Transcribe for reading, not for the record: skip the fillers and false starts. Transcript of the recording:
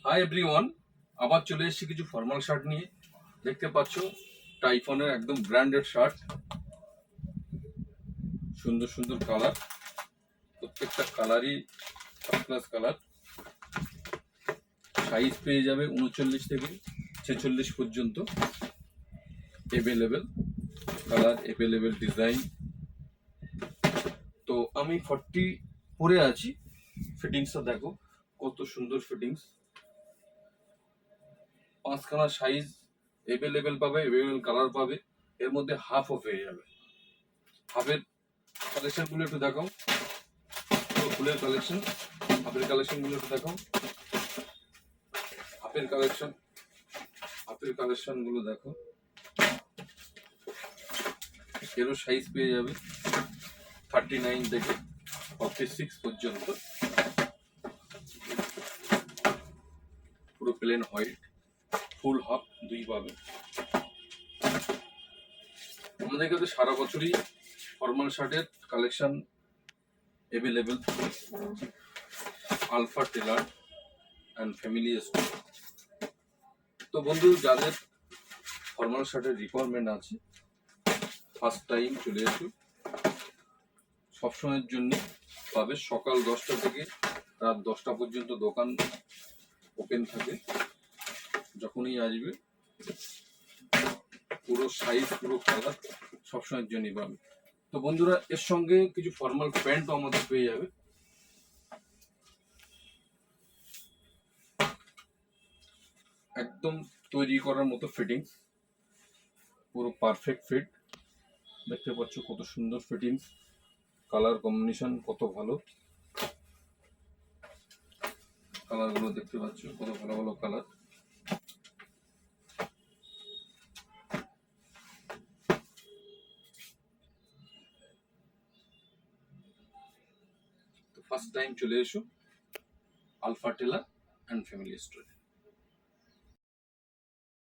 Hi everyone, আবার চলে এসেছি কিছু ফর্মাল শার্ট নিয়ে। দেখতে পাচ্ছ টাইফনের একদম ব্র্যান্ডেড শার্ট, সুন্দর সুন্দর কালার, প্রত্যেকটা কালারই ফার্স্ট ক্লাস কালার। সাইজ পেয়ে যাবে 39 থেকে 46 পর্যন্ত, এভেলেবেল কালার, এভেলেবেল ডিজাইন। তো আমি 40 পরে আছি। ফিটিংসটা দেখো কত সুন্দর ফিটিংস, 5খানা সাইজ এভেলেবেল পাবে, এভেলেবেল কালার পাবে। এর মধ্যে হাফও পেয়ে যাবে। হাফের কালেকশনগুলো একটু দেখাও, ফুলের কালেকশন, হাফের কালেকশনগুলো একটু দেখাও। হাফের কালেকশনগুলো দেখো, এরও সাইজ পেয়ে যাবে 39 থেকে 46 পর্যন্ত। পুরো প্লেন হোয়াইট, ফুল হাফ দুই পাবে। আমাদের কাছে সারা বছরই ফর্মাল শার্টের collection available. Alpha Tailor and Family Store. তো বন্ধু, যাদের ফর্মাল শার্টের রিকোয়ারমেন্ট আছে, ফার্স্ট টাইম চলে এসো। সবসময়ের জন্য পাবে। সকাল 10টা থেকে রাত 10টা পর্যন্ত দোকান ওপেন থাকে। যখনই আসবে পুরো সাইজ, পুরো কালার সবসময়ের জন্যই পাবে। তো বন্ধুরা, এর সঙ্গে কিছু ফর্মাল প্যান্টও আমাদের পেয়ে যাবে। একদম তৈরি করার মতো ফিটিংস, পুরো পারফেক্ট ফিট। দেখতে পাচ্ছ কত সুন্দর ফিটিংস, কালার কম্বিনেশন কত ভালো। কালারগুলো দেখতে পাচ্ছ কত ভালো ভালো কালার। তো ফার্স্ট টাইম চলে এসো আলফা টেলার অ্যান্ড ফ্যামিলি স্টোরে।